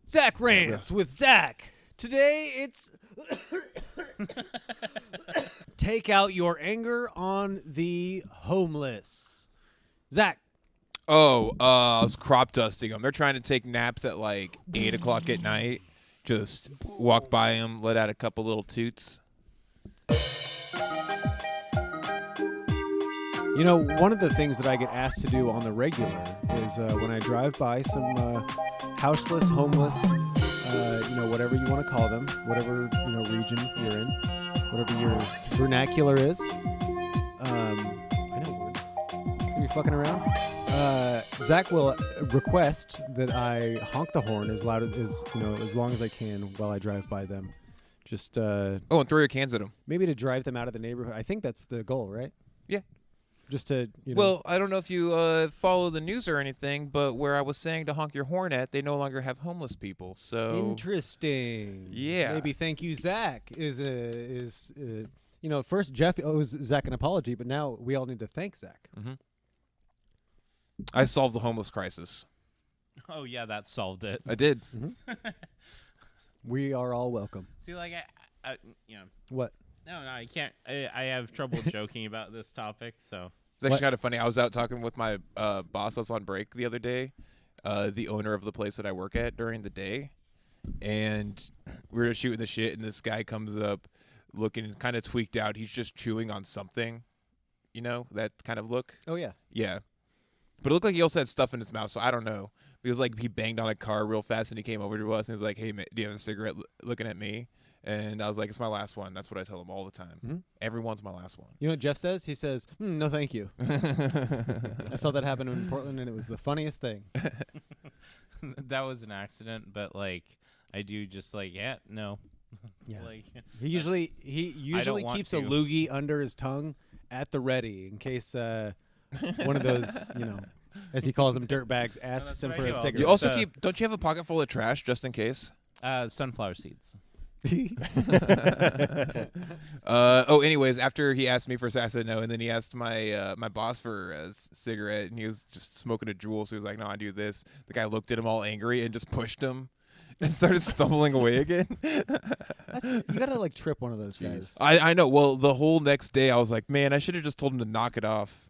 Zach Rants with Zach. Today it's take out your anger on the homeless. Zach. Oh, I was crop dusting them. They're trying to take naps at like 8 o'clock at night. Just walk by them, let out a couple little toots. You know, one of the things that I get asked to do on the regular is when I drive by some houseless, homeless, whatever you want to call them, whatever, region you're in, whatever your vernacular is. I know words. Are you fucking around? Zach will request that I honk the horn as loud as long as I can while I drive by them. Just and throw your cans at them. Maybe to drive them out of the neighborhood. I think that's the goal, right? Yeah. Just to, Well, I don't know if you follow the news or anything, but where I was saying to honk your horn at, they no longer have homeless people. So interesting. Yeah. Maybe thank you, Zach. First Geoff owes Zach an apology, but now we all need to thank Zach. Mm-hmm. I solved the homeless crisis. Oh yeah, that solved it. I did. Mm-hmm. We are all welcome. See, like What? No, I can't. I have trouble joking about this topic, so. It's actually kind of funny. I was out talking with my boss. I was on break the other day, the owner of the place that I work at during the day, and we were shooting the shit, and this guy comes up looking kind of tweaked out. He's just chewing on something, that kind of look. Oh, yeah. Yeah. But it looked like he also had stuff in his mouth, so I don't know. Because, he banged on a car real fast, and he came over to us, and he was like, hey, man, do you have a cigarette looking at me? And I was like, it's my last one. That's what I tell him all the time. Mm-hmm. Everyone's my last one. You know what Geoff says? He says, no, thank you. I saw that happen in Portland, and it was the funniest thing. That was an accident, but, I do just, no. Yeah. He usually keeps to. a loogie under his tongue at the ready in case one of those, as he calls them, dirtbags, asks him for a cigarette. You also don't you have a pocket full of trash just in case? Sunflower seeds. Anyways, after he asked me for I said no, and then he asked my my boss for a cigarette, and he was just smoking a Juul, so he was like, no, I do this. The guy looked at him all angry and just pushed him and started stumbling away again. You gotta trip one of those guys. I know. Well, the whole next day I was like, man, I should have just told him to knock it off.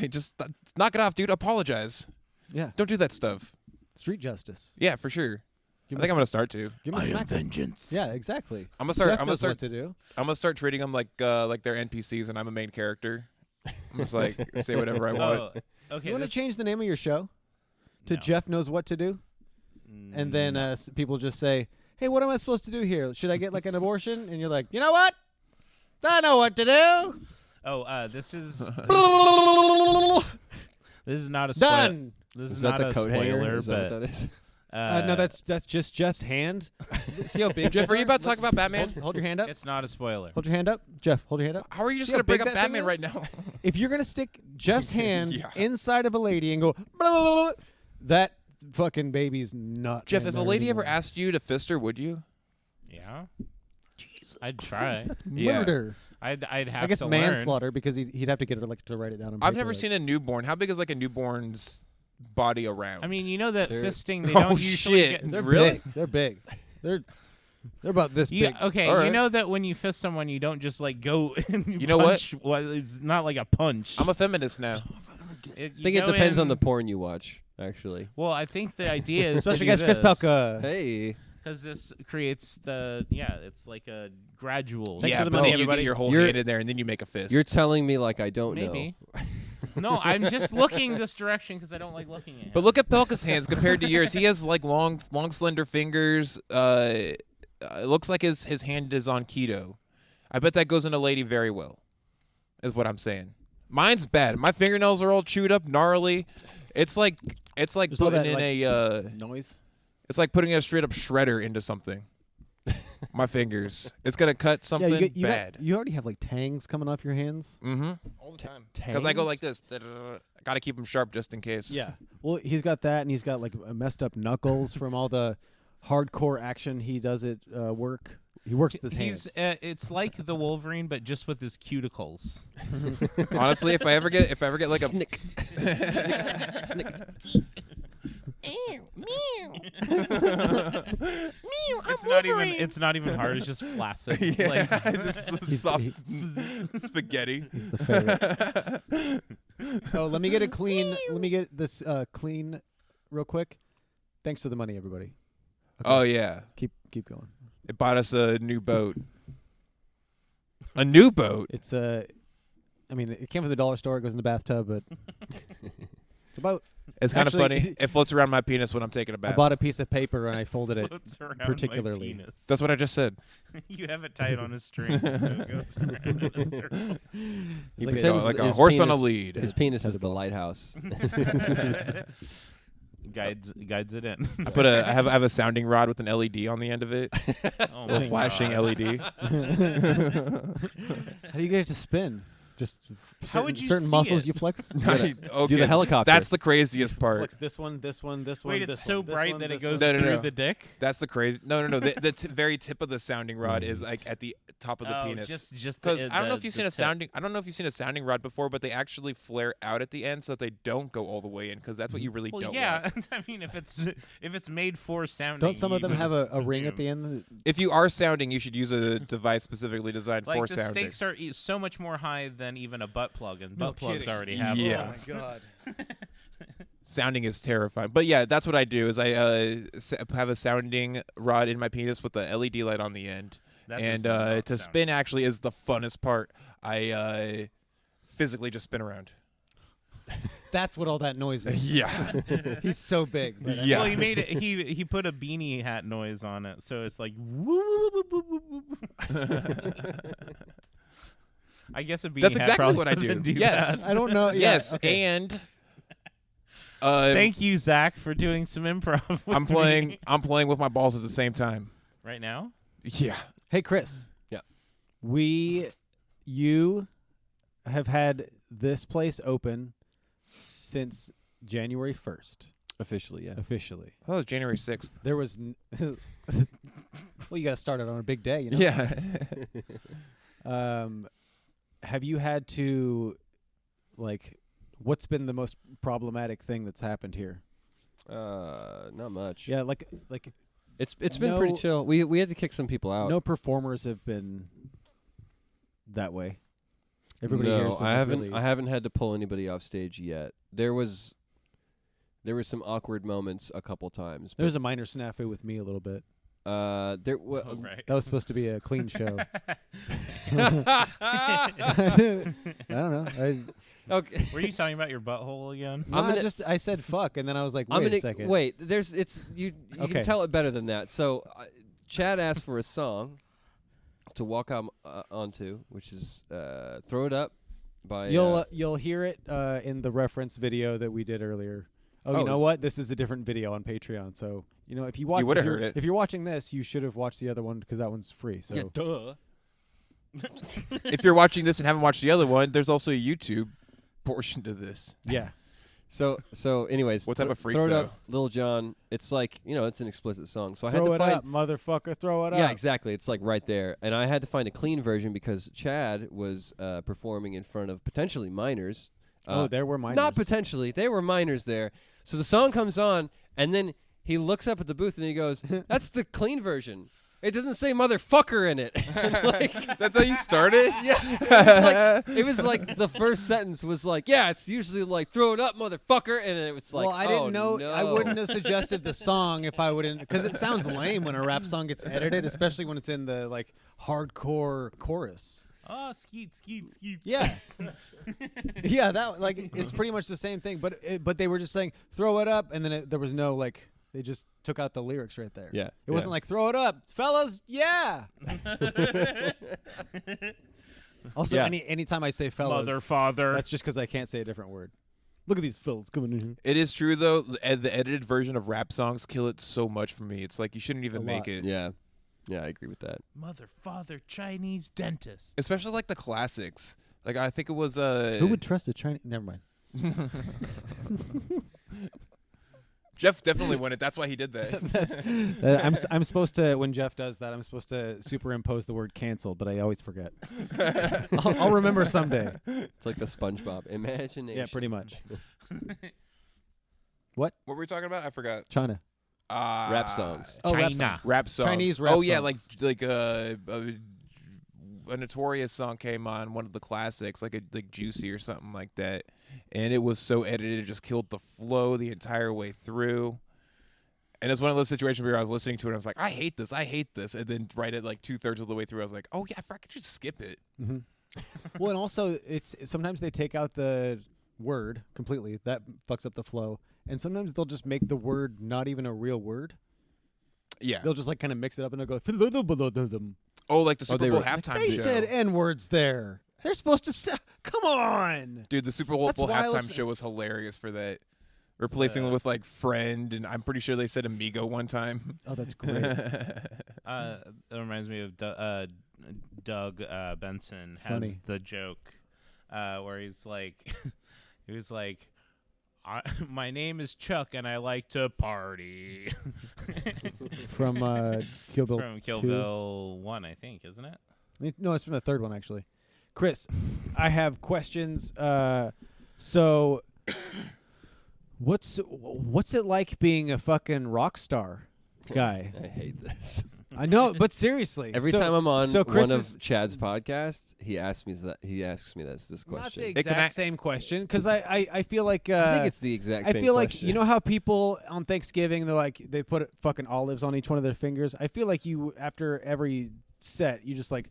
Just knock it off, dude. Apologize. Yeah. Don't do that stuff. Street justice. Yeah, for sure. I think I'm gonna start to. Give him a vengeance. Yeah, exactly. I'm gonna start. Geoff knows what to do. I'm gonna start treating them like they're NPCs and I'm a main character. I'm just say whatever I want. Okay. You want to change the name of your show to No. Geoff Knows What to Do, and then people just say, "Hey, what am I supposed to do here? Should I get an abortion?" And you're like, "You know what? I know what to do." Oh, this is this is not a Done. This is that not the a coat hanger? spoiler, Is that what that is? No, that's just Jeff's hand. See how big? Jeff, are you about to talk about Batman? Hold your hand up. It's not a spoiler. Hold your hand up, Geoff. Hold your hand up. How are you just See how gonna bring big up that thing Batman is? right now? If you're gonna stick Jeff's hand Yeah. inside of a lady and go, blah, blah, blah, that fucking baby's not. Jeff, in if a there lady ever anymore. asked you to fist her, would you? Yeah. Jesus I'd Christ, try. That's Yeah. murder. I'd have I guess to manslaughter because he'd have to get her to write it down. On I've paper, never seen a newborn. How big is a newborn's body around? learn. I mean, you know that They're- fisting they Oh, don't usually shit. get. They're Really? big. They're big. They're about this big. Okay, All right. you know that when you fist someone, you don't just go and You know what? punch. Well, it's not like a punch. I'm a feminist now. I I think it depends on the porn you watch, actually. Well, I think the idea is Special guest Chris Pelka. Hey. because this creates it's like a gradual. Thanks Yeah, for the but money, then you everybody. get your whole You're- hand in there, and then you make a fist. You're telling me like I don't Maybe. know. No, I'm just looking this direction because I don't like looking at him. But look at Pelka's hands compared to yours. He has long, slender fingers. It looks like his hand is on keto. I bet that goes in a lady very well, is what I'm saying. Mine's bad. My fingernails are all chewed up, gnarly. It's like There's all putting that, in a noise. it's like putting a straight up shredder into something. My fingers. It's gonna cut something bad. You already have tangs coming off your hands. Mm-hmm. All the time. Because I go like this. Gotta keep them sharp just in case. Yeah. Well, he's got that, and he's got messed up knuckles from all the hardcore action he does at work. He works with his hands. It's like the Wolverine, but just with his cuticles. Honestly, if I ever get like a Snick. Snick. It's not even hard. It's just flaccid. Yeah, Like, just soft spaghetti. He's the favorite. Oh, let me get it clean. Let me get this clean real quick. Thanks for the money, everybody. Okay. Oh yeah, Keep going. it bought us a new boat. A new boat. It's I mean, it came from the dollar store. It goes in the bathtub, but it's a boat. It's kind of Actually, funny. It floats around my penis when I'm taking a I bath. bought a piece of paper and I folded it floats around my particularly. penis. That's what I just said. You have it tied on a string, so it goes around in a circle. It's He like pretends like a his horse on a penis- lead. His penis is the lighthouse. Guides it in. I have a sounding rod with an LED on the end of it. Oh A my flashing God. LED. How do you get it to spin? Just How would you certain see muscles it? you flex? Okay, Do the helicopter. that's the craziest part. Flex this one, this one, this one. Wait, it's this so one, this bright one, that it this goes one. No, through no. the dick. That's the crazy. No. The very tip of the sounding rod is like at the top of the Oh, penis. just Because the- I don't know the- if you've the seen a tip. sounding. I don't know if you've seen a sounding rod before, but they actually flare out at the end so that they don't go all the way in. Because that's what you really Well, don't yeah. want. I mean, if it's made for sounding, Don't some of you them would have just a ring at presume. the end? If you are sounding, you should use a device specifically designed Like for the sounding. stakes are so much more high than even a butt plug, and No butt plugs kidding. already have Yeah. those. God. Sounding is terrifying. But yeah, that's what I do. Is I have a sounding rod in my penis with the LED light on the end. That And does not to sound- spin actually is the funnest part. I physically just spin around. That's what all that noise is. Yeah. He's so big. but I- Yeah. Well, he made it. He put a beanie hat noise on it, so it's like. I guess a beanie That's hat exactly probably what I do. doesn't do Yes. that. I don't know. Yeah, Yes, okay. and Thank you, Zach, for doing some improv. With I'm me. playing. I'm playing with my balls at the same time. right now. Yeah. Hey, Chris. Yeah. You have had this place open since January 1st, Officially, yeah. officially. That was January 6th. There was. Well, you got to start it on a big day, you know? Yeah. Have you had to, like, what's been the most problematic thing that's happened here? Not much. Yeah, like It's been pretty No- chill. We had to kick some people out. no performers have been that way. Everybody here's No, been I like haven't. really- I haven't had to pull anybody off stage yet. There was some awkward moments a couple times. There was a minor snafu with me a little bit. There. Well, Oh, right. That was supposed to be a clean show. I don't know. okay. Were you talking about your butthole again? I said fuck, and then I was like, I'm wait gonna a second. wait. There's you Okay. can tell it better than that. So, Chad asked for a song to walk on onto, which is "Throw It Up" by. You'll hear it in the reference video that we did earlier. Oh, Oh, you know is- what? This is a different video on Patreon. So if you watch, would've if you're- heard it. If you're watching this, you should have watched the other one because that one's free. So yeah, duh. If you're watching this and haven't watched the other one, there's also a YouTube portion to this. yeah. So anyways, What type of freak, Throw It though? Up, Lil Jon. It's like it's an explicit song. So I had Throw to it find. up, motherfucker! Throw it up. Yeah, exactly. It's like right there, and I had to find a clean version because Chad was performing in front of potentially minors. Oh, there were minors. Not potentially. They were minors there. So the song comes on, and then he looks up at the booth and he goes, "That's the clean version. It doesn't say motherfucker in it." And like, That's how you started? yeah, it was like the first sentence was like, "Yeah, it's usually like throw it up, motherfucker," and it was like, Well, I didn't oh, know. No. I wouldn't have suggested the song if I wouldn't, because it sounds lame when a rap song gets edited, especially when it's in the like hardcore chorus. Oh, skeet, skeet, skeet. Yeah, yeah. That like it's pretty much the same thing, but they were just saying throw it up, and then there was no like they just took out the lyrics right there. Yeah, it wasn't like throw it up, fellas. Yeah. Also, Yeah. anytime I say fellas, Mother, father. that's just because I can't say a different word. Look at these fellas coming in here. It is true, though. The edited version of rap songs kill it so much for me. It's like you shouldn't even A make lot. it. Yeah, I agree with that. Mother, father, Chinese dentist. Especially like the classics. Like I think it was Who would trust a Chinese? Never mind. Geoff definitely won it. That's why he did that. I'm supposed to, when Geoff does that, I'm supposed to superimpose the word cancel, but I always forget. I'll remember someday. It's like the SpongeBob imagination. Yeah, pretty much. What were we talking about? I forgot. China. Rap songs. Oh, rap China. songs. Rap songs. Chinese rap Oh yeah, songs. like a Notorious song came on, one of the classics, like Juicy or something like that, and it was so edited, it just killed the flow the entire way through. And it's one of those situations where I was listening to it and I was like, I hate this, and then right at like 2/3 of the way through, I was like, oh yeah, I could just skip it. Mm-hmm. Well, and also it's sometimes they take out the word completely. That fucks up the flow. And sometimes they'll just make the word not even a real word. Yeah. They'll just like kind of mix it up and they'll go. Oh, like the Super they Bowl were- halftime They show. said N words there. They're supposed to say. Come on. Dude, the Super Bowl That's why I halftime listen- show was hilarious for that. Replacing it with like friend, and I'm pretty sure they said amigo one time. Oh, that's great. That reminds me of Doug Benson has Funny. the joke where he's like, he was like, my name is Chuck and I like to party. From Kill Bill. From Kill 2. Bill 1, I think, isn't it? No, it's from the third one actually. Chris, I have questions. So, what's it like being a fucking rock star guy? I hate this. I know, but seriously, Every so- time I'm on so Chris one is- of Chad's podcasts, he asks me this not question. the It can exact same question because I feel like I think it's the exact I same feel like question. you know how people on Thanksgiving they put fucking olives on each one of their fingers. I feel like you after every set you just like,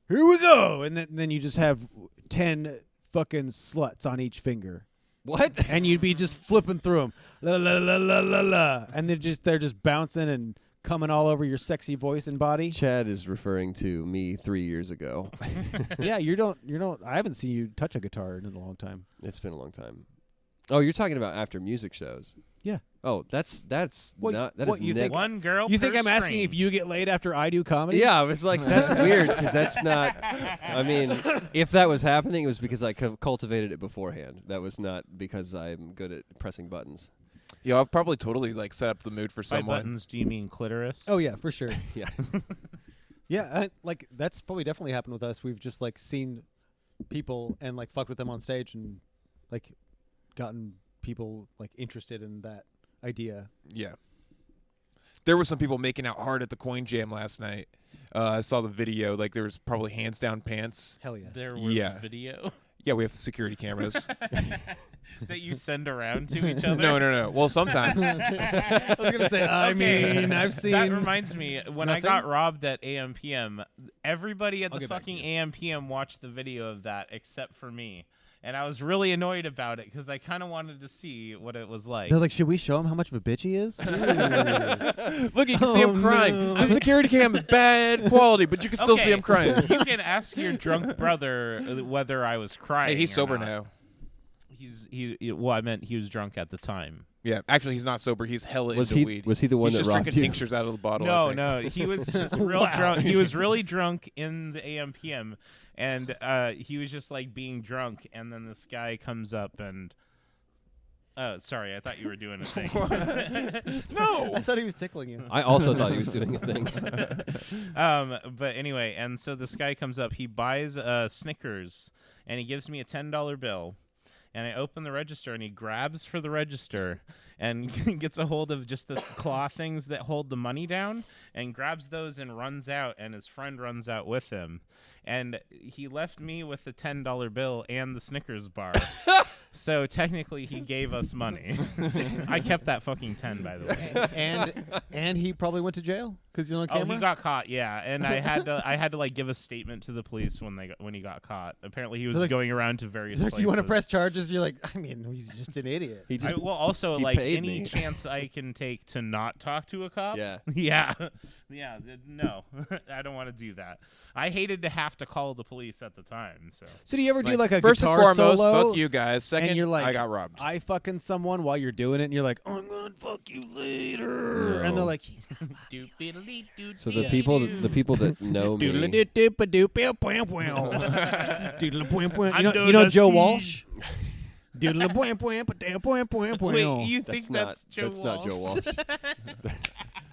here we go, and then you just have 10 fucking sluts on each finger, what? and you'd be just flipping through them, la la la la la la, and they're just bouncing and coming all over your sexy voice and body. Chad is referring to me 3 years ago. Yeah, you don't. I haven't seen you touch a guitar in a long time. It's been a long time. Oh, you're talking about after music shows? Yeah. Oh, that's What- not that what is you think- One girl. You think per I'm asking string. if you get laid after I do comedy? Yeah, I was like, that's weird because that's not. I mean, if that was happening, it was because I cultivated it beforehand. That was not because I'm good at pressing buttons. Yeah, I've probably totally like set up the mood for By someone. buttons, do you mean clitoris? Oh yeah, for sure. Yeah. Yeah, like that's probably definitely happened with us. We've just like seen people and like fucked with them on stage and like gotten people like interested in that idea. Yeah. There were some people making out hard at the coin jam last night. I saw the video. Like there was probably hands down pants. Hell yeah. There was Yeah. video Yeah, we have security cameras. that you send around to each other. No. Well, sometimes. I was gonna say. I Okay. mean, I've seen. That reminds me, when I Nothing? got robbed at AMPM, everybody at I'll the get back to fucking you. AMPM watched the video of that except for me. And I was really annoyed about it because I kind of wanted to see what it was like. They're like, should we show him how much of a bitch he is? Look, you can see him Oh, crying. no. The security cam is bad quality, but you can still see him crying. You can ask your drunk brother whether I was crying. Hey, he's or sober not. now. Well, I meant he was drunk at the time. Yeah, actually, he's not sober. He's hella Was into he weed. was he the one He's that just robbed drinking you? tinctures out of the bottle. I No, think. no, he was just real Wow. drunk. He was really drunk in the AMPM, and he was just like being drunk. And then this guy comes up and, oh, sorry, I thought you were doing a thing. No. I thought he was tickling you. I also thought he was doing a thing. But anyway, and so this guy comes up. He buys Snickers, and he gives me a $10 bill. And I open the register, and he grabs for the register and gets a hold of just the claw things that hold the money down and grabs those and runs out, and his friend runs out with him. And he left me with the $10 bill and the Snickers bar. So technically, he gave us money. I kept that fucking 10, by the way. and he probably went to jail because he's on Oh, camera. he got caught, yeah, and I had to like give a statement to the police when he got caught. Apparently, he was They're like- going around to various Like, places. do you want to press charges? You're like, I mean, he's just an idiot. He just Well, also he like paid any me. chance I can take to not talk to a cop. Yeah. yeah. No, I don't want to do that. I hated to have to call the police at the time. So do you ever do like a first guitar and foremost, solo? fuck you guys. Second, and you're like, I got robbed. I fucking someone while you're doing it, and you're like, oh, I'm gonna fuck you later, and they're like, So the people that know me. You know Joe Under the Walsh? wait, you think that's Joe that's Walsh? not Joe Walsh.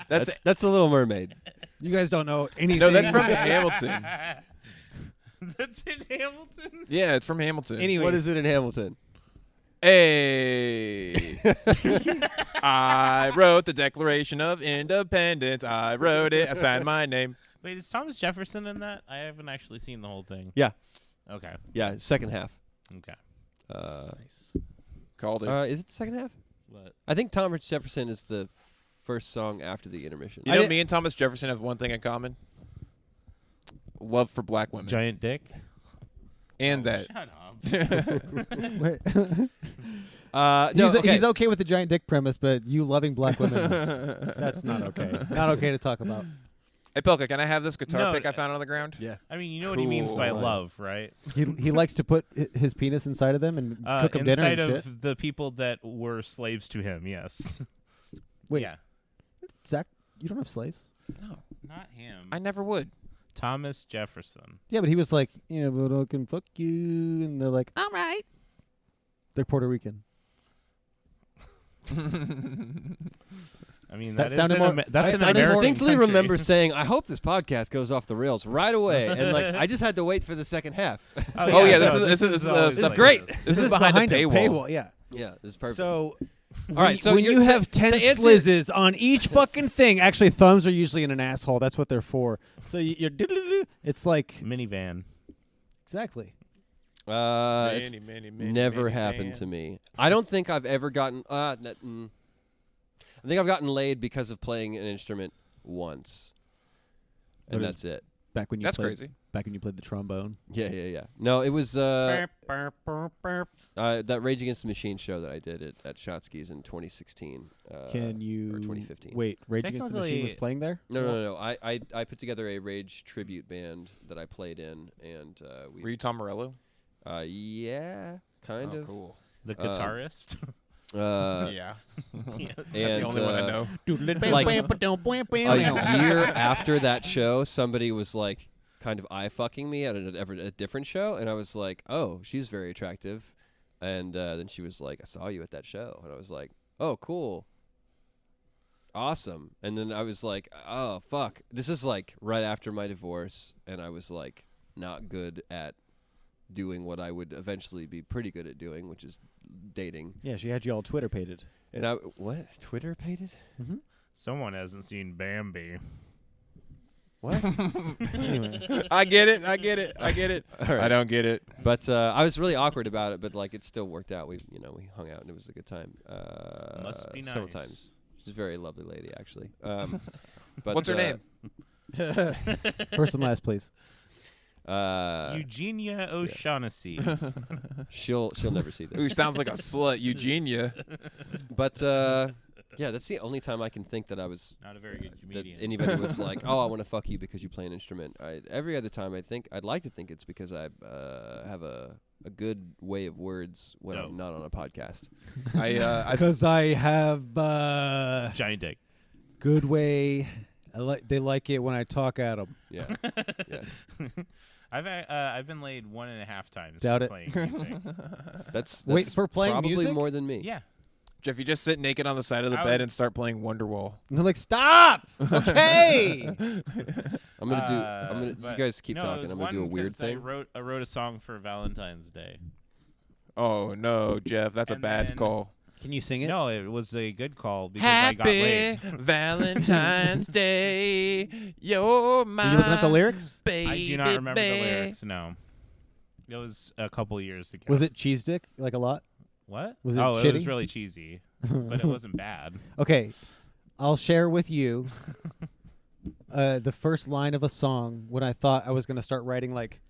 That's That's the Little Mermaid. You guys don't know anything. no, that's from Hamilton. That's in Hamilton. Yeah, it's from Hamilton. Anyways, What is it in Hamilton? Hey, I wrote the Declaration of Independence. I wrote it. I signed my name. Wait, is Thomas Jefferson in that? I haven't actually seen the whole thing. Yeah. Okay. Yeah, second half. Okay. Nice. Called it. Is it the second half? What? I think Thomas Jefferson is the first song after the intermission. You know, me and Thomas Jefferson have one thing in common. Love for black women. Giant dick? And that. Shut up. No, He's okay with the giant dick premise, but you loving black women, that's not okay. Not okay to talk about. Hey, Pelka, can I have this guitar No, pick I found on the ground? Yeah. I mean, you know what he means by Cool. love, right? He likes to put his penis inside of them and cook them dinner inside and of shit. the people that were slaves to him, yes. Wait. Yeah. Zach, you don't have slaves? No. Not him. I never would. Thomas Jefferson. Yeah, but he was like, but I can fuck you, and they're like, all right. They're Puerto Rican. I mean, That that sounded is more- an, that's an I American distinctly country. remember saying, "I hope this podcast goes off the rails right away," and like I just had to wait for the second half. Oh, yeah, no, this is always stuff like great. this. This is behind a paywall. Yeah. Yeah, this is perfect. So, all right, so when you have 10 answer- slizzes on each fucking thing, actually thumbs are usually in an asshole. That's what they're for. So you're it's like Minivan. exactly. it's never happened to me. I don't think I've ever gotten. I think I've gotten laid because of playing an instrument once, and What is- that's it. Back when you That's played, crazy. Back when you played the trombone. Yeah. No, it was that Rage Against the Machine show that I did at Shotskis in 2016. Can you or 2015? Wait, Rage Against the Machine was Technically- playing there? No. I put together a Rage tribute band that I played in, and Were you Tom Morello? yeah, kind of. Cool. The guitarist. Yeah. Yes. That's the only one I know. Like a year after that show, somebody was like kind of eye fucking me at a different show, and I was like, "Oh, she's very attractive," and then she was like, "I saw you at that show," and I was like, "Oh, cool, awesome," and then I was like, "Oh, fuck, this is like right after my divorce," and I was like, not good at doing what I would eventually be pretty good at doing, which is dating. Yeah, she had you all Twitter pated. And I what? Twitter pated? Mm-hmm. Someone hasn't seen Bambi. What? Anyway, I get it. I All right. don't get it. But I was really awkward about it, but like it still worked out. We hung out and it was a good time. Must be several nice. times. She's a very lovely lady, actually. But What's her name? first and last, please. Eugenia O'Shaughnessy. She'll never see Ooh, this. sounds like a slut, Eugenia. But yeah, that's the only time I can think that I was Not a very good that comedian. anybody was like, "Oh, I want to fuck you because you play an instrument." Every other time, I'd like to think it's because I have a good way of words when I'm not on a podcast. Because I have Giant dick. good way. They like it when I talk at them. Yeah, yeah. I've been laid 1.5 times Doubt for it. playing music. That's Wait, for playing probably music? more than me. Yeah. Jeff, you just sit naked on the side of the I bed would- and start playing Wonderwall. And they're like, stop. Okay. I'm gonna do. You but guys keep no, it talking. was I'm gonna do a one weird 'cause thing. I wrote a song for Valentine's Day. Oh no, Jeff, that's a And bad then- call. Can you sing it? No, it was a good call because I got Happy laid. Valentine's Day, you're my Are you looking at the lyrics? baby. I do not remember the lyrics. No, it was a couple years ago. Was it cheese dick? Like a lot? What? was it oh, it was shitty? really cheesy, but it wasn't bad. Okay, I'll share with you the first line of a song when I thought I was going to start writing, like,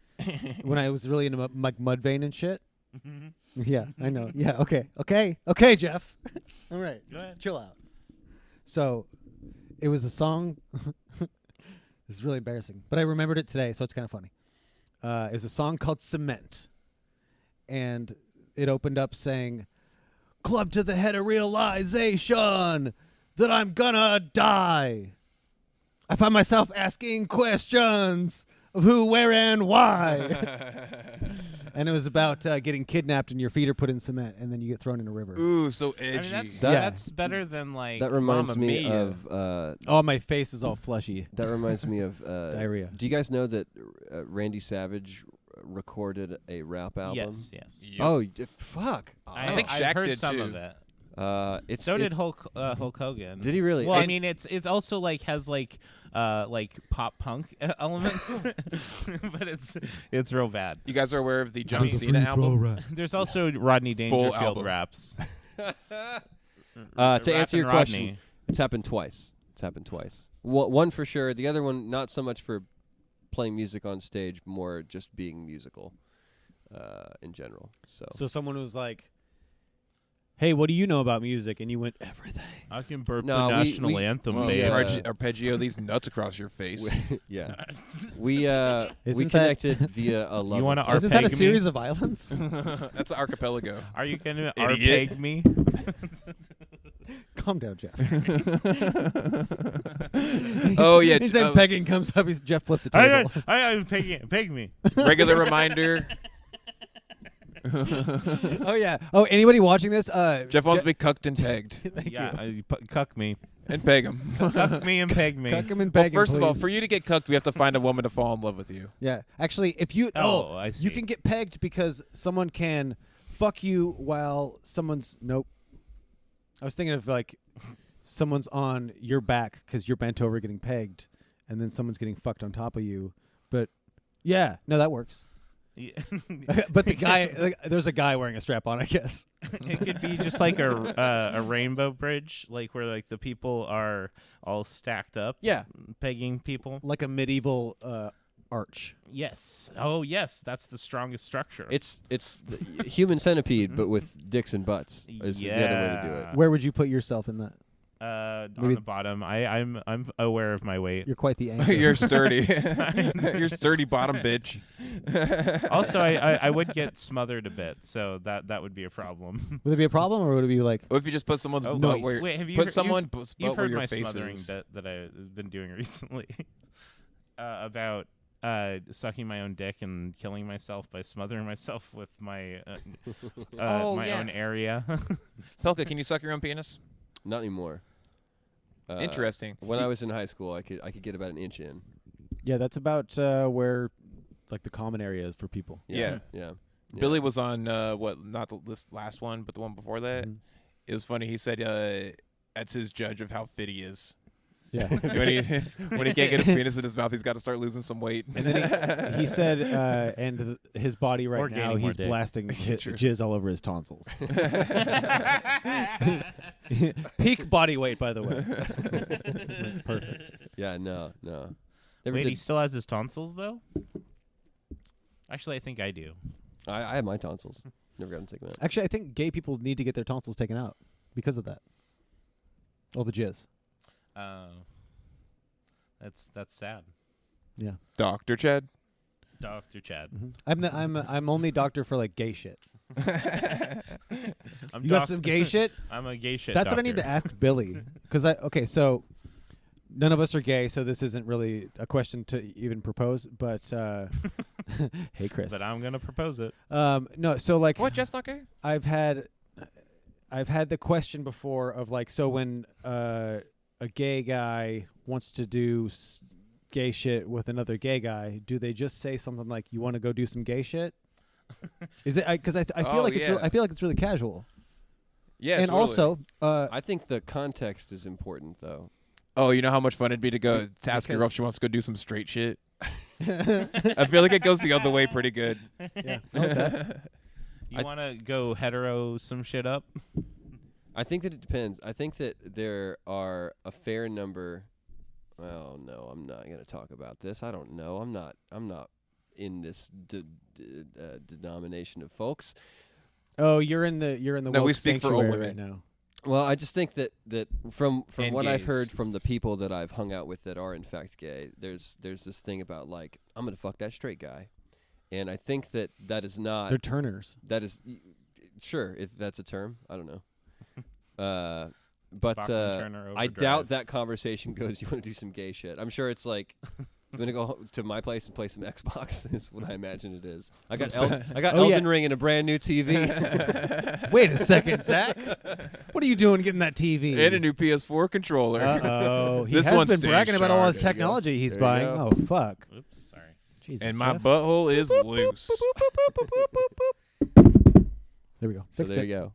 when I was really into like Mudvayne and shit. Yeah, I know. Yeah, okay, Jeff. All right, Go ahead. chill out. So, it was a song. This is really embarrassing, but I remembered it today, so it's kind of funny. It's a song called Cement, and it opened up saying, "Club to the head of realization that I'm gonna die. I find myself asking questions of who, where, and why." And it was about getting kidnapped and your feet are put in cement and then you get thrown in a river. Ooh, so I edgy. mean, Yeah. that's better than like. That reminds Mamma me mia. of. Oh, my face is all fleshy. That reminds me of Diarrhea. Do you guys know that Randy Savage recorded a rap album? Yes. Yep. Oh, fuck. I think I've Shaq heard did some too. of it. So Did Hulk Hogan. Did he really? Well, I And- mean, it's also has pop punk elements, but it's real bad. You guys are aware of the John Cena album? There's also Rodney Dangerfield album. raps. to Rappin' answer your question, Rodney. it's happened twice. One for sure. The other one, not so much for playing music on stage, more just being musical in general. So someone was like, "Hey, what do you know about music?" And you went, "Everything." I can burp No, the we- national we- anthem, Well, babe. arpeggio these nuts across your face. Yeah, we Isn't that- connected via a love. You want to affair. Isn't that a arpeg me? series of islands? That's an archipelago. Are you gonna Idiot. arpeg me? Calm down, Jeff. Oh, yeah. Anytime pegging comes up, Jeff flips the table. I peg me. Regular reminder. Oh yeah. Oh, anybody watching this? Jeff wants to be cucked and pegged. Thank Yeah, you. cuck me, And peg him. cuck me and peg me. Cuck him and Well, peg him, first of all, please. for you to get cucked, we have to find a woman to fall in love with you. Yeah, actually, if you I see. you can get pegged because someone can fuck you while someone's nope. I was thinking of someone's on your back because you're bent over getting pegged, and then someone's getting fucked on top of you. But yeah, no, that works. Yeah. But the guy, there's a guy wearing a strap on, I guess. It could be just like a rainbow bridge, where the people are all stacked up. Yeah. Pegging people. Like a medieval arch. Yes. Oh, yes. That's the strongest structure. It's the human centipede, but with dicks and butts. Is the other way to do it. Where would you put yourself in that? on maybe- the bottom. I'm aware of my weight. You're quite the anchor. You're sturdy. You're sturdy bottom bitch. Also, I would get smothered a bit, so that would be a problem. Would it be a problem, or would it be like? What if you just put someone's Oh, butt nice. where Wait, have you put heard- someone You've butt where heard your my face smothering is? bit that I've been doing recently about sucking my own dick and killing myself by smothering myself with my Oh, my yeah. own area. Pelka, can you suck your own penis? Not anymore. Interesting. When I was in high school, I could get about an inch in. Yeah, that's about where the common area is for people. Yeah. Yeah. Billy was on not this last one, but the one before that. Mhm. It was funny. He said that's his judge of how fit he is. Yeah. when he can't get his penis in his mouth, he's got to start losing some weight. And then he said, his body Or right now, gaining more he's dick. blasting True. jizz all over his tonsils. Peak body weight, by the way. Perfect. Yeah. No. Never Wait, did. he still has his tonsils though? Actually, I think I do. I have my tonsils. Never got them taken out. Actually, I think gay people need to get their tonsils taken out because of that. All the jizz. That's sad. Yeah. Dr. Chad. Dr. Chad. I'm only doctor for gay shit. I'm You got some gay shit? I'm a gay shit. That's what I need to ask Billy. So none of us are gay, so this isn't really a question to even propose. But hey, Chris. But I'm gonna propose it. No, so What? Just not gay? I've had the question before of so when a gay guy wants to do gay shit with another gay guy, do they just say something like, "You want to go do some gay shit"? Is it? Because I feel Oh, like it's yeah. I feel like it's really casual. Yeah. And totally. also, I think the context is important, though. Oh, you know how much fun it'd be to go to ask a girl Because- if she wants to go do some straight shit? I feel like it goes the other way pretty good. yeah, I like that. You want to go hetero some shit up? I think that it depends. I think that there are a fair number. Well, no, I'm not going to talk about this. I don't know. I'm not in this denomination of folks. Oh, you're in the No, we woke speak for all sanctuary women. right now. Well, I just think that from And what I've gays. heard from the people that I've hung out with that are in fact gay, there's this thing about I'm gonna fuck that straight guy, and I think that is not They're turners. that is sure if that's a term. I don't know. But Bachman-Turner I overdrive. doubt that conversation goes, "You want to do some gay shit?" I'm sure it's like, "I'm gonna go to my place and play some Xbox." Is what I imagine it is. I got Some Oh, yeah. Elden Ring and a brand new TV. Wait a second, Zach. What are you doing getting that TV? And a new PS4 controller. Uh-oh. He This has one been stays bragging about all his charged. There you go. technology he's There you buying. go. Oh, fuck. Oops, sorry. Jesus, and my Geoff. butthole is loose. There we go. So Fixed there it. you go.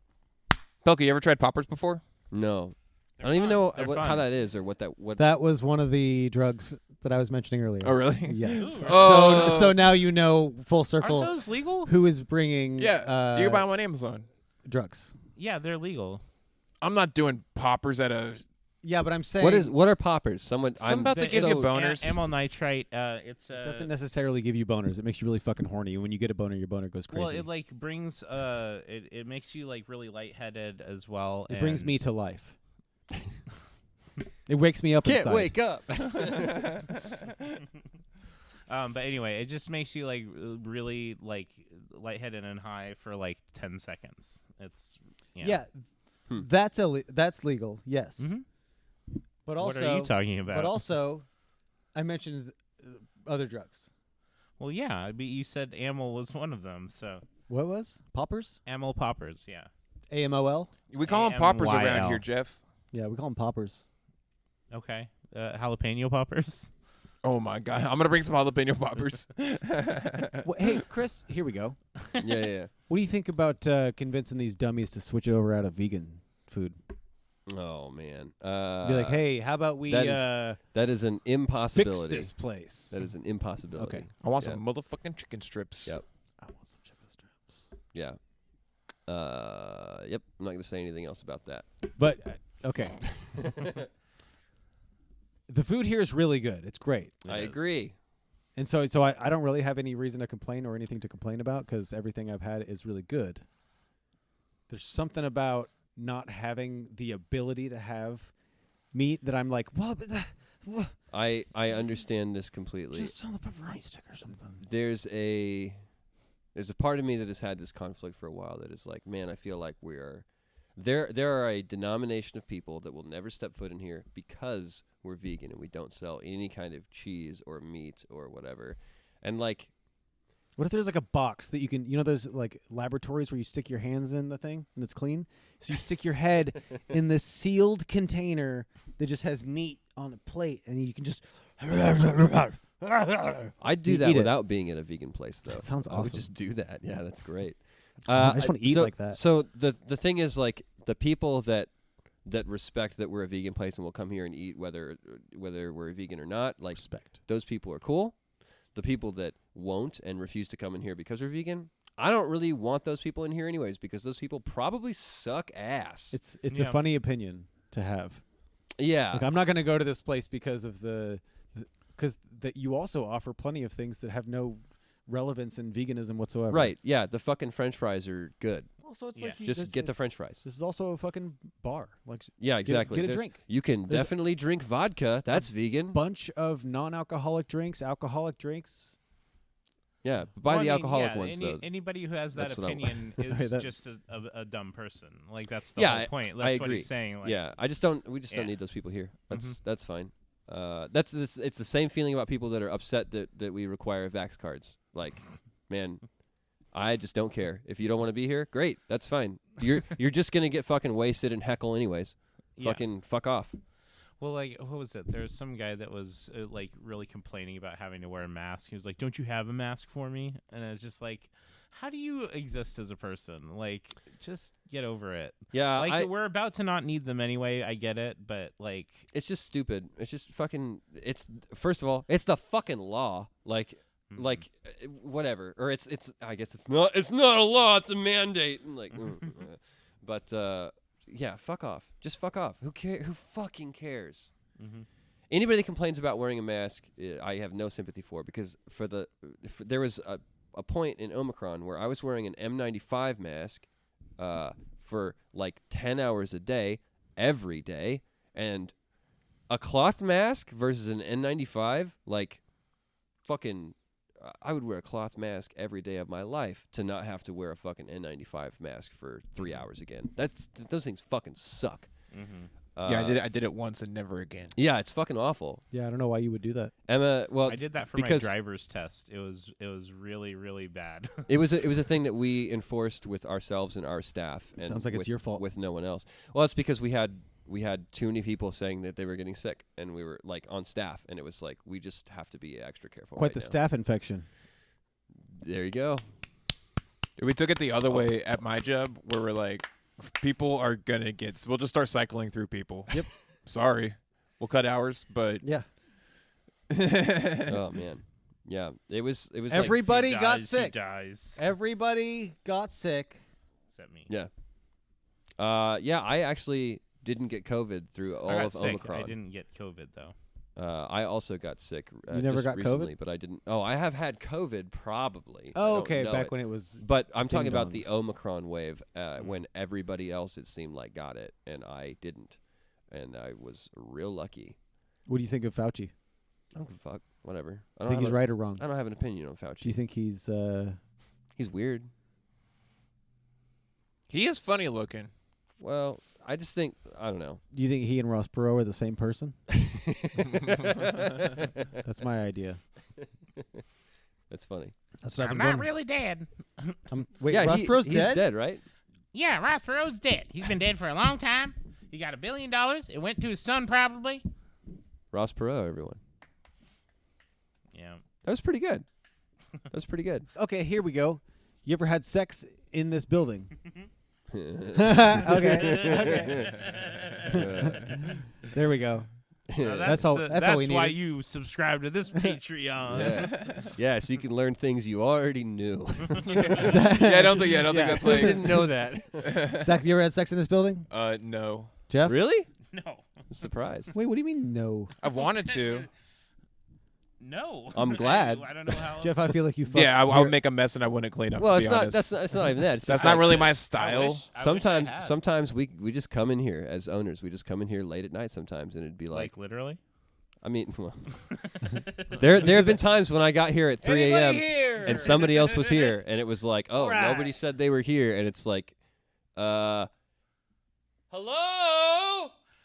Pelka, you ever tried poppers before? No, I They're don't even fun. know They're how fun. that is or what that. That was one of the drugs that I was mentioning earlier. Oh, really? Yes. Ooh. Oh. So now you know full Aren't circle those legal? who is bringing Yeah, you can buy them on Amazon. drugs. Yeah, they're legal. I'm not doing poppers at a. Yeah, but I'm saying what are poppers? Someone I'm about to give you It's boners. amyl nitrite. It's it doesn't necessarily give you boners. It makes you really fucking horny. When you get a boner, your boner goes crazy. well, it like brings it makes you like really lightheaded as well. It brings and- me to life. It wakes me up can't inside. wake up. But anyway, it just makes you like really like lightheaded and high for like 10 seconds. It's Yeah, Hmm. that's legal. Yes, Mhm. but What also are you talking about? but also, I mentioned other drugs. well, yeah, I mean, you said amyl was one of them. So What was poppers? amyl poppers, yeah. AMOL. We call them poppers around AMYL. here, Jeff. Yeah, we call them poppers. Okay, jalapeno poppers. Oh my god, I'm gonna bring some jalapeno poppers. Well, hey, Chris, here we go. yeah. What do you think about convincing these dummies to switch it over out of vegan food? Oh man. Be like, hey, how about we that is an fix impossibility. this place? That is an impossibility. Okay. I want Yeah. some motherfucking chicken strips. Yep. I want some chicken strips. Yeah. Yep. I'm not gonna say anything else about that. But okay, the food here is really good. It's great, I It is. agree. and so I don't really have any reason to complain or anything to complain about because everything I've had is really good. There's something about not having the ability to have meat that I'm like, well, I understand this completely. just on the pepperoni stick or something. There's a part of me that has had this conflict for a while that is like, man, I feel like we are there are a denomination of people that will never step foot in here because we're vegan and we don't sell any kind of cheese or meat or whatever. And like, What if there's like a box that you can, those like laboratories where you stick your hands in the thing and it's clean? So you stick your head in this sealed container that just has meat on a plate and you can just. I'd do You that eat it. without being at a vegan place though. That sounds I would awesome. just do that. Yeah, that's great. I just wanna eat so- like that. So the thing is, like, the people that respect that we're a vegan place and will come here and eat whether we're vegan or not, like, Respect. those people are cool. The people that won't and refuse to come in here because they're vegan, I don't really want those people in here anyways because those people probably suck ass. It's Yeah. a funny opinion to have. yeah. Like, I'm not going to go to this place because of because that you also offer plenty of things that have no relevance in veganism whatsoever. Right. Yeah. The fucking French fries are good. Also, it's Yeah. like Just get the French fries. This is also a fucking bar. Like Yeah, exactly. Get a There's- drink. You can There's- definitely drink vodka. That's vegan. Bunch of non-alcoholic drinks, alcoholic drinks. Yeah. Buy Well, I the mean, alcoholic yeah, ones though. Anybody who has that That's what I want. opinion Okay, is that- just a dumb person. Like that's the Yeah, whole point. I That's what agree. he's saying. Like, Yeah, we just don't Yeah. need those people here. Mm-hmm. That's fine. It's the same feeling about people that are upset that we require vax cards. Like, man, I just don't care. If you don't want to be here, great, that's fine. You're just gonna get fucking wasted and heckle anyways. Yeah. Fucking fuck off. Well, like, what was it? There's some guy that was like really complaining about having to wear a mask. He was like, "Don't you have a mask for me?" And it's just like, how do you exist as a person? Like, just get over it. Yeah, Like, we're about to not need them anyway. I get it, but like, it's just stupid. It's just fucking. It's first of all, it's the fucking law. Like, whatever. Or it's. I guess it's not. It's not a law. It's a mandate. And like, but yeah, fuck off. Just fuck off. Who care? Who fucking cares? Mhm. Anybody that complains about wearing a mask, I have no sympathy for because there was a point in Omicron where I was wearing an N95 mask for like 10 hours a day, every day, and a cloth mask versus an N95, like fucking, I would wear a cloth mask every day of my life to not have to wear a fucking N95 mask for 3 hours again. Those things fucking suck. Yeah, I did it once and never again. Yeah, it's fucking awful. Yeah, I don't know why you would do that. Emma, well, I did that for my because driver's test. It was really really bad. it was a thing that we enforced with ourselves and our staff. And Sounds like it's with- your fault. with no one else. Well, it's because we had we had too many people saying that they were getting sick, and we were like on staff, and it was like we just have to be extra careful. Quite right the now. staff infection. There you go. We took it the other way at my job, where we're like, people are gonna get. We'll just start cycling through people. Yep. Sorry, we'll cut hours, but Yeah. Oh man, yeah. It was Everybody He got dies, sick. He dies. Everybody got sick. Except me. like yeah. I actually didn't get COVID through all I got of sick. Omicron. I didn't get COVID though. I also got sick. You never just got recently, COVID? but I didn't. Oh, I have had COVID probably. I Oh, don't okay. know Back it. when it was. But I'm talking about the ding-dongs. Omicron wave when everybody else, it seemed like, got it, and I didn't. And I was real lucky. What do you think of Fauci? I don't give a fuck. Whatever. I Think don't he's have right or wrong? I don't have an opinion on Fauci. Do you think he's? He's weird. he is funny looking. Well, I just think I don't know. Do you think he and Ross Perot are the same person? That's my idea. That's funny. That's what I'm I've been not going. really dead. Wait, yeah, Ross Perot's he's dead? dead, right? Yeah, Ross Perot's dead. He's been dead for a long time. He got $1 billion. It went to his son probably. Ross Perot, everyone. Yeah. That was pretty good. That was pretty good. Okay, here we go. You ever had sex in this building? Okay. There we go. Now That's all- that's all we why needed. you subscribe to this Patreon. Yeah, so you can learn things you already knew. I don't think that's I like. didn't know that. Zach, have you ever had sex in this building? No. Jeff? Really? No. I'm surprised. Wait, what do you mean no? I've wanted to. No. I'm glad. I don't know how. Jeff, I feel like you fucked. Yeah, I your- would make a mess and I wouldn't clean up. Well, to it's be not. honest. That's not even that. It's That's just not like really my I style. wish I sometimes had. sometimes we just come in here as owners. We just come in here late at night sometimes, and it'd be like, Like literally. I mean, well, there have been times when I got here at 3 a.m. and somebody else was here, and it was like, oh, nobody said they were here, and it's like, hello.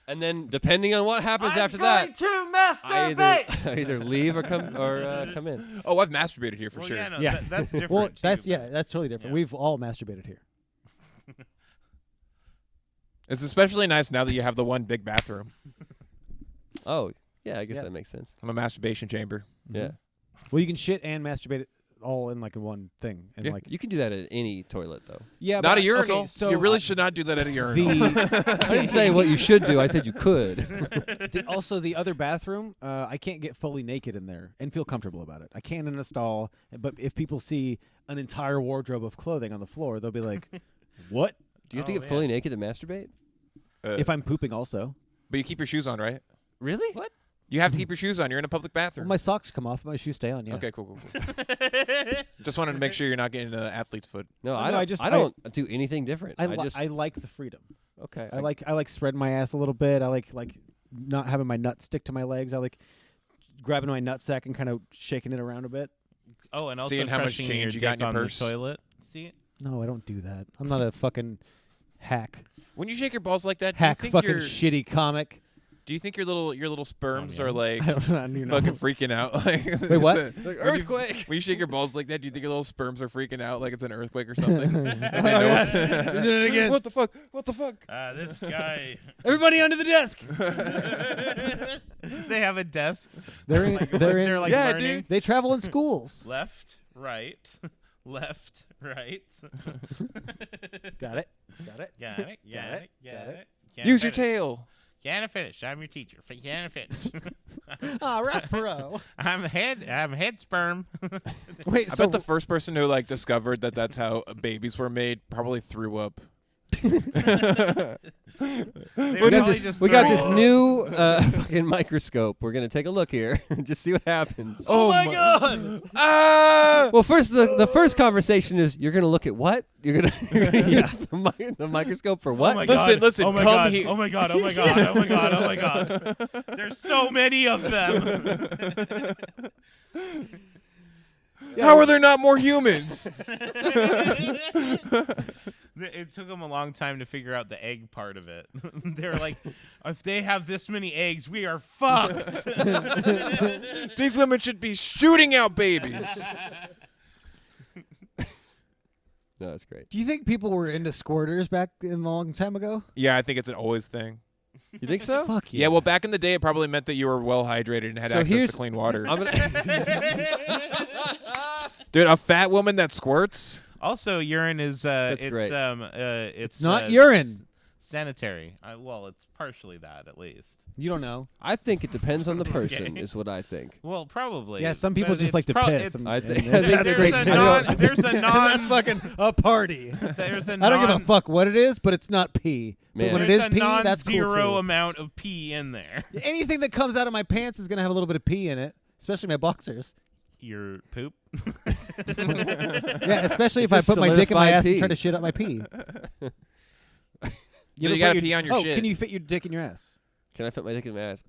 And then depending on what happens after that, I either leave or come in. Oh, I've masturbated here for Well, sure. yeah, no, Yeah. that's different. Well, too, that's but- that's totally different. yeah. We've all masturbated here. It's especially nice now that you have the one big bathroom. Oh, yeah, I guess Yeah. that makes sense. I'm a masturbation chamber. Yeah. Well, you can shit and masturbate it all in like in one thing, and Yeah. like You can do that at any toilet, though. yeah, Not but, a urinal. Okay, so you really should not do that at a urinal. The I didn't say what you should do. I said you could. also the other bathroom, I can't get fully naked in there and feel comfortable about it. I can in a stall, but if people see an entire wardrobe of clothing on the floor, they'll be like, "What?" Do you have to Oh, get fully naked to masturbate? If I'm pooping, also. But you keep your shoes on, right? Really? What? You have to keep your shoes on. You're in a public Well, bathroom. my socks come off, but my shoes stay on. Yeah. Okay, cool. Just wanted to make sure you're not getting an athlete's foot. No, No, I don't. I just- I don't do anything different. I just like the freedom. okay. I like spreading my ass a little bit. I like not having my nuts stick to my legs. I like grabbing my nutsack and kind of shaking it around a bit. Oh, and also Seeing how much crushing change your you got dick in your on purse. the toilet. See? No, I don't do that. I'm not a fucking hack. When you shake your balls like that, Hack do you think fucking your shitty comic. do you think your little sperms Tommy, are like I don't know. fucking freaking out? Like, Wait, what? it's a- Like, when you- earthquake. When you shake your balls like that, do you think your little sperms are freaking out like it's an earthquake or something? Oh, yeah. Did it again. What the fuck? What the fuck? This guy. Everybody under the desk. They have a desk. They're in. They're in. They're like Yeah, learning. dude. They travel in schools. Left, right, left, right. Got it. Got it. Got it. Got Got it. it. Got Got it. Use your tail. Can I finish? I'm your teacher. Can I finish? Ah, Ross Perot. I'm head sperm. Wait, I so bet the first person who like discovered that that's how babies were made probably threw up. We got this new fucking microscope. We're gonna take a look here and just see what happens. Oh my god! Ah! Well, first the first conversation is you're gonna look at what? You're gonna use the microscope for what? Oh my Listen, god. listen, Oh my come god. here. Oh my god. Oh my god. Oh my god. Oh my god. There's so many of them. How are there not more humans? It took them a long time to figure out the egg part of it. They're like, if they have this many eggs, we are fucked. These women should be shooting out babies. No, that's great. do you think people were into squirters back in a long time ago? Yeah, I think it's an always thing. You think so? Fuck Yeah, well, back in the day, it probably meant that you were well hydrated and had So access here's- to clean water. I'm gonna Dude, a fat woman that squirts? Also, urine is That's it's great. it's not urine. Sanitary. Well, it's partially that at least. You don't know. I think it depends on the person, Okay. is what I think. Well, probably. Yeah, some people But just it's like to piss. it's- I think- and that's there's great a too. non- there's a And non- that's fucking a party. There's a I don't give a non- fuck what it is, but it's not pee. Man. But when it There's is a pee, that's cool non-zero too. amount of pee in there. Anything that comes out of my pants is gonna have a little bit of pee in it, especially my boxers. Your poop. Yeah, especially if I Just put my dick in my solidified ass and pee. try to shit out my pee. You ever gotta put pee on your shit. Can you fit your dick in your ass? Can I fit my dick in my ass?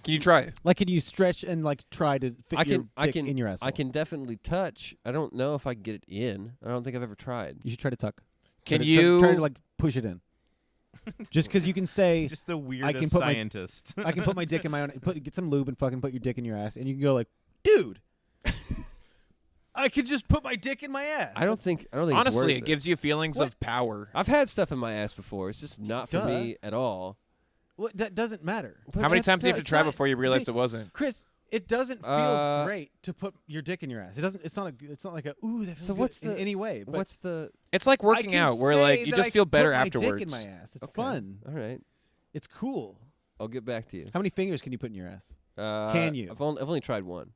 Can you try it? Like, can you stretch and like try to fit your dick in your ass? I can definitely touch. I don't know if I can get it in. I don't think I've ever tried. You should try to tuck. Can Try to- you? try to like push it in? Just because you can say Just the weirdest can put my- scientist. I can put my dick in my own. Get some lube and fucking put your dick in your ass, and you can go like, dude, I could just put my dick in my ass. I don't think. It's Honestly, worth it gives you feelings What? of power. I've had stuff in my ass before. It's just not for Duh. me at all. What, that doesn't matter. But How many that's- times do you have to it's try not- before you realized it wasn't? Chris, it doesn't feel Uh, great to put your dick in your ass. It doesn't. It's not a. It's not like a. Ooh, that feels So good what's in the- any way? But What's the? It's like I working can out, where say like you that just I feel put better my afterwards. Dick in my ass. It's Okay. fun. All right, It's cool. I'll get back to you. How many fingers can you put in your ass? Can you? I've only tried one.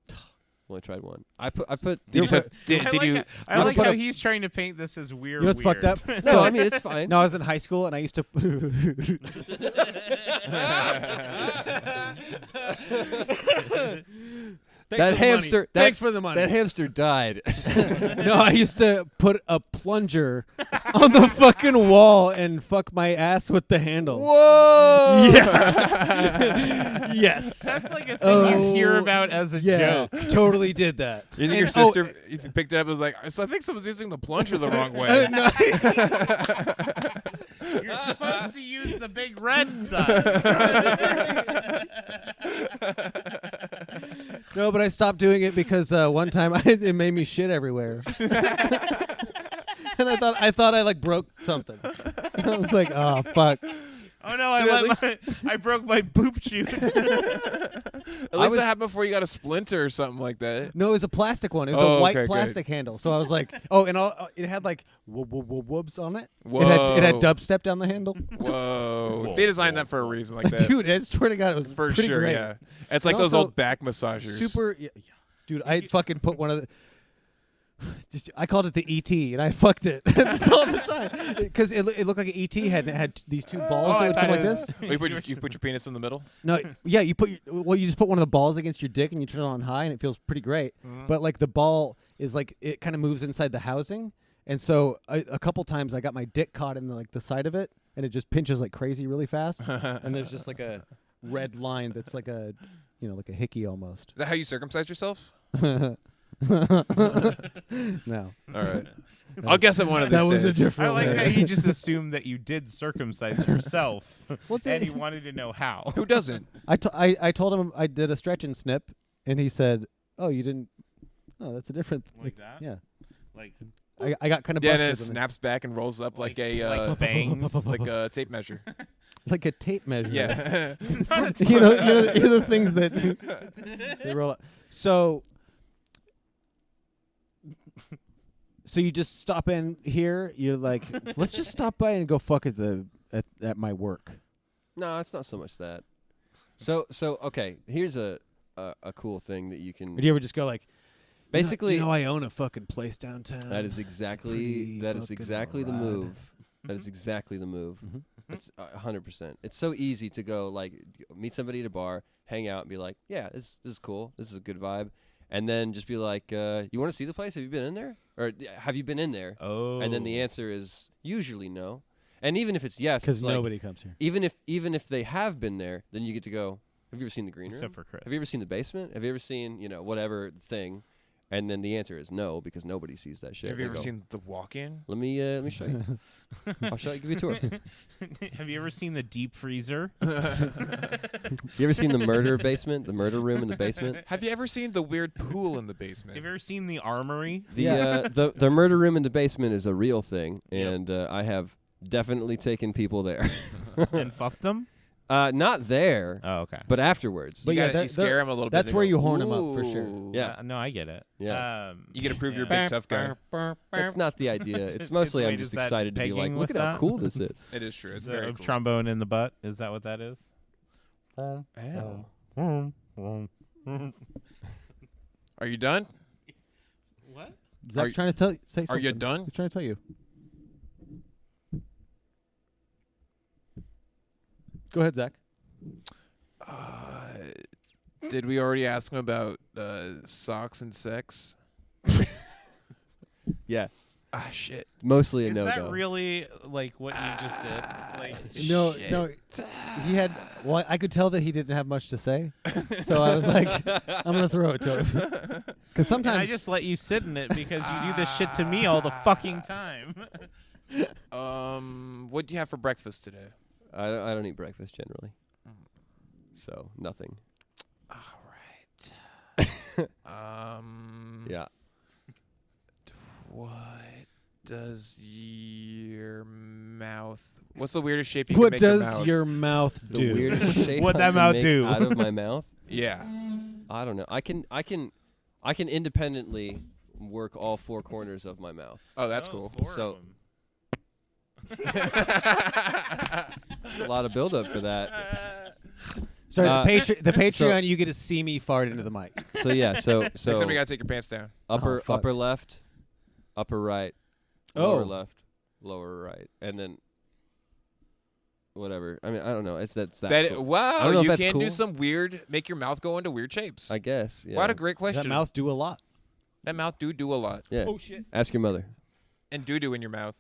Only tried one. I put. Did you? You're Did, I did like you? how, I like put how a- he's trying to paint this as weird. You know what's fucked up? No, I mean it's fine. No, I was in high school and I used to. That hamster. That, Thanks for the money. That hamster died. No, I used to put a plunger on the fucking wall and fuck my ass with the handle. Whoa! Yeah. Yes. That's like a thing you hear Oh, about as a Yeah, joke. totally did that. You think your sister you picked it up and was like, so I think someone's using the plunger the wrong way. No. You're supposed to use the big red side. No, but I stopped doing it because one time it made me shit everywhere. And I thought I like broke something. I was like, oh fuck. Oh no! Dude, at I broke my poop chute. At least that happened before you got a splinter or something like that. No, it was a plastic one. It was Oh, a white okay, plastic handle. So I was like, oh, and it had like whoobs on it. Whoa. It had dubstep down the handle. Whoa. They designed that for a reason like that. Dude, I swear to God, it was for pretty sure, great. yeah. It's like And those also, old back massagers. Super, yeah. Dude, I fucking put one of the. I called it the ET, and I fucked it just all the time because it looked like an ET had these two balls Oh, that I would thought come like it was- this. Oh, you put your penis in the middle? No, yeah, you just put one of the balls against your dick and you turn it on high, and it feels pretty great. But like the ball is like it kind of moves inside the housing, and so a couple times I got my dick caught in the side of it, and it just pinches like crazy really fast, and there's just like a red line that's like a like a hickey almost. Is that how you circumcise yourself? No, All right. I'll guess it one of these that was a days. different. I like way. that he just assumed that you did circumcise yourself, What's and it? he wanted to know how. Who doesn't? I told him I did a stretch and snip, and he said, "Oh, you didn't? Oh, that's a different Like that? Yeah, Like I got kind of Yeah, and busted then it on it. snaps back and rolls up like a like bangs. like a tape measure. like a tape measure. Yeah. you know the things that they roll up. So you just stop in here. You're like, let's just stop by and go fuck at at my work. No, it's not so much that. So okay. Here's a cool thing that you can. Or do you ever just go like, Basically, I own a fucking place downtown. that is exactly the move. That is exactly the move. Mhm. It's 100%. It's so easy to go like meet somebody at a bar, hang out, and be like, yeah, this is cool. This is a good vibe. And then just be like, you want to see the place? Have you been in there? Or have you been in there? Oh. And then the answer is usually no. And even if it's yes, because it's like, nobody comes here. even if they have been there, then you get to go, have you ever seen the green room? Except for Chris. Have you ever seen the basement? Have you ever seen, whatever thing? And then the answer is no, because nobody sees that shit. Have you They ever go, seen The Walk-In? Let me show you. I'll show you. Give you a tour. Have you ever seen the deep freezer? You ever seen the murder basement? The murder room in the basement? Have you ever seen the weird pool in the Have basement? you ever seen the armory? The murder room in the basement is a real thing, and I have Definitely taken people there. And fucked them? Not there, Oh, okay. but afterwards. But You, yeah, gotta, you scare him a little bit. that's they where go, you horn them up for sure. "Ooh." Yeah. No, I get it. Yeah. You get to prove you're a yeah. big tough guy. That's not the idea. It's mostly Wait, I'm is just that excited to be like, pegging look with at how that? cool this is. It is true. It's The very cool. trombone in the butt. Is that what that is? Ow. Are you done? What? Zach's you- trying to say something. Are you done? He's trying to tell you. Go ahead, Zach. Did we already ask him about socks and sex? Yeah. Ah, shit. Mostly a Is no-go. that really like what you just did? Like, No, Shit. no. He had. Well, I could tell that he didn't have much to say, so I was like, I'm gonna throw it to him. Because and I sometimes just let you sit in it because you do this shit to me all the fucking time. What do you have for breakfast today? I don't eat breakfast generally. So, nothing. All right. Yeah. What does your mouth? What's the weirdest shape you what can make your does mouth? your mouth The do? weirdest shape What'd I that can mouth make do? out of my mouth? Yeah. I don't know. I can independently work all four corners of my mouth. Oh, that's cool. So- A lot of build up for that. Sorry, the Patreon. so- You get to see me fart into the mic. So yeah, so Next time you so gotta take your pants down. upper Oh, fuck. upper left, upper right, Oh. lower left, lower right, and then whatever. I mean, I don't know. That's that. That cool. I wow, don't know if you that's can do cool. some weird, make your mouth go into weird shapes. I guess. Yeah. What a great question. That mouth do a lot. That mouth do a lot. Yeah. Oh shit! Ask your mother. And doo in your mouth.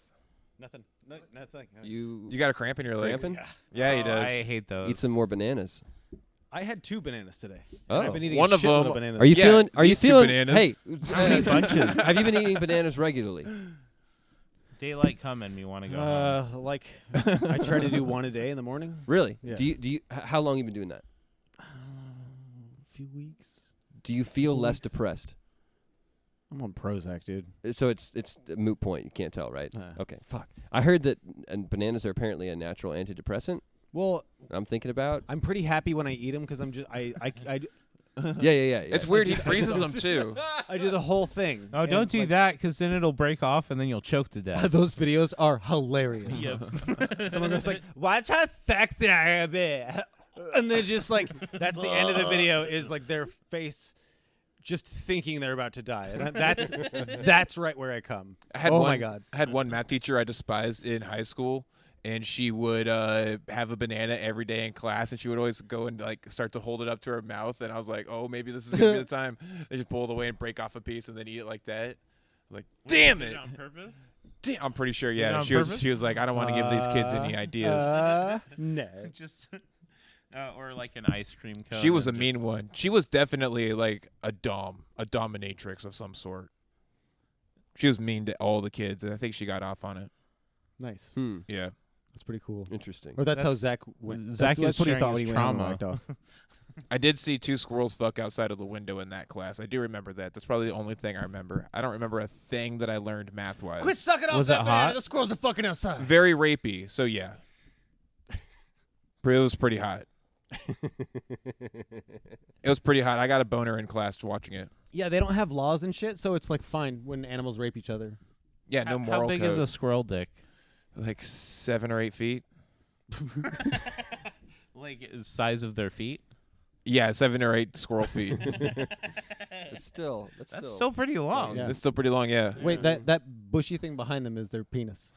Nothing. No, nothing. You You got a cramp in your leg. cramping? Yeah, he Oh, does. I hate those. Eat some more bananas. I had 2 bananas today. Oh. I've been eating One a of shitload them- bananas. Are you Yeah, feeling? Are you these two feeling? bananas. Hey, How many bunches? have you been eating bananas regularly? Daylight come and me want to go home. Like I try to do one a day in the morning. Really? Yeah. Do you? How long you been doing that? A few weeks. Do you feel Couple less weeks. depressed? I'm on Prozac, dude. So it's a moot point. You can't tell, right? Uh. Okay. Fuck. I heard that bananas are apparently a natural antidepressant. Well, I'm thinking about. I'm pretty happy when I eat them because I'm just Yeah. It's weird. He freezes them too. I do the whole thing. Oh, don't do that because then it'll break off and then you'll choke to death. Those videos are hilarious. Yep. Someone goes like, "Watch how sexy I am," and they're just like, that's the end of the video is like their face just thinking they're about to die. And that's right where I come. Oh my god. I had one math teacher I despised in high school, and she would have a banana every day in class, and she would always go and like start to hold it up to her mouth, and I was like, oh, maybe this is gonna be the time. They just pull it away and break off a piece and then eat it like that. I was like, damn it! on purpose? I'm pretty sure. it Yeah, on she was. purpose? She was like, I don't want to give these kids any ideas. No. Just or like an ice cream cone. She was a and mean one. She was definitely like a dominatrix of some sort. She was mean to all the kids, and I think she got off on it. Nice. Yeah. That's pretty cool. Interesting. Or that's how That's- Zach went. Zach that's is what he sharing thought when his he went home and trauma. walked off. I did see 2 squirrels fuck outside of the window in that class. I do remember that. That's probably the only thing I remember. I don't remember a thing that I learned math-wise. Quit sucking off Was that it banana. hot? The squirrels are fucking outside. Very rapey, so yeah. It was pretty hot. It was pretty hot. I got a boner in class watching it. Yeah, they don't have laws and shit, so it's like fine when animals rape each other. Yeah, no moral How big code. is a squirrel dick? Like 7 or 8 feet. Like size of their feet? Yeah, 7 or 8 squirrel feet. That's still. That's still pretty long. Yeah. It's still pretty long, yeah. Wait, that bushy thing behind them is their penis.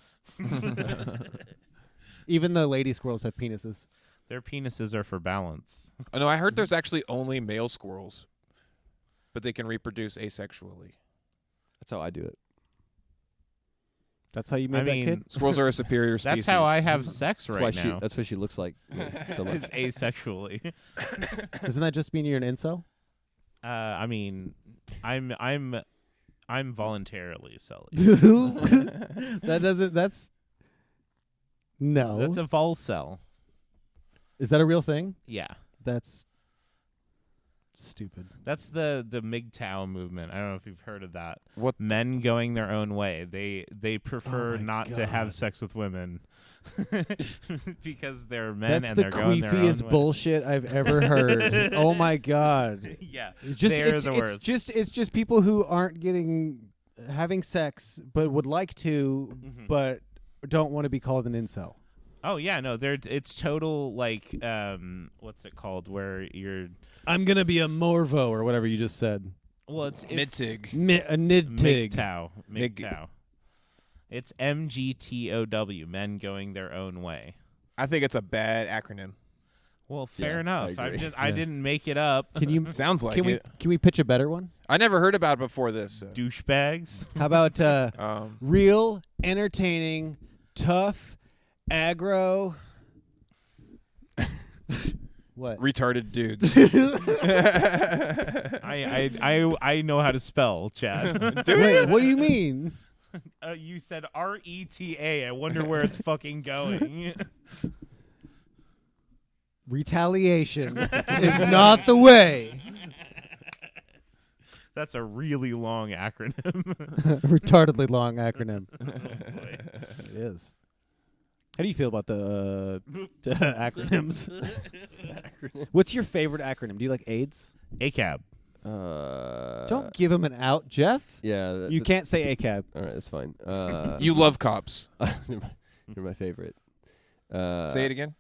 Even the lady squirrels have penises. Their penises are for balance. Oh, no, I heard there's actually only male squirrels, but they can reproduce asexually. That's how I do it. That's how you made I that mean, kid? Squirrels are a superior species. That's how I have sex That's right why now. That's why she looks like me so much. Is asexually. Doesn't that just mean you're an incel? I mean, I'm voluntarily celly. That's no. That's a vol cell. Is that a real thing? Yeah. That's Stupid. That's the MGTOW movement. I don't know if you've heard of that. What? Men going their own way. They prefer my not to have God. sex with women because they're men That's and the they're going their own queefiest way. bullshit I've ever heard. Oh my God. Yeah, It's just they're it's, the it's worst. just it's people who aren't having sex but would like to but don't want to be called an incel. Oh yeah, no, it's total like what's it called where you're I'm gonna be a Morvo or whatever you just said. well it's Midtig. A nidtig. MGTOW. It's MGTOW, men going their own way. I think it's a bad acronym. Well, fair Yeah, enough. I agree. I didn't make it up. Can you Sounds like can we it. can we pitch a better one? I never heard about it before this. So. Douchebags. How about real, entertaining, tough, aggro? What? Retarded dudes. I know how to spell, Chad. Wait, what do you mean? You said RETA. I wonder where it's fucking going. Retaliation is not the way. That's a really long acronym. Retardedly long acronym. It is. How do you feel about the acronyms? What's your favorite acronym? Do you like AIDS? ACAB. Don't give him an out, Jeff. Yeah. You can't say ACAB. All right, that's fine. You love cops. You're my favorite. Say it again.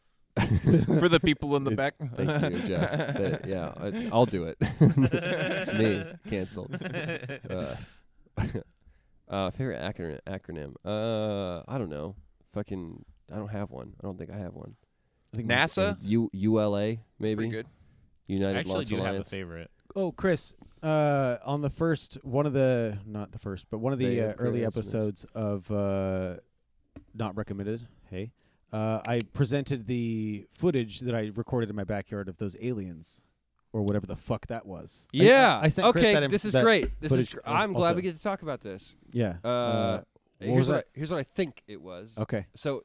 For the people in the back. Thank you, Jeff. Yeah, I'll do it. It's me. Canceled. Favorite acronym. I don't know. Fucking. I don't have one. I don't think I have one. I think NASA? ULA maybe. Pretty good. I United actually Launch do have a Alliance. favorite. Oh, Chris, on the first, not the first, but one of Day the of early Christmas. episodes of Not Recommended, I presented the footage that I recorded in my backyard of those aliens, or whatever the fuck that was. Yeah. I sent Chris okay. that this is that great. This is. footage I'm glad also. we get to talk about this. Yeah. What Here's was what I think it was. Okay. So,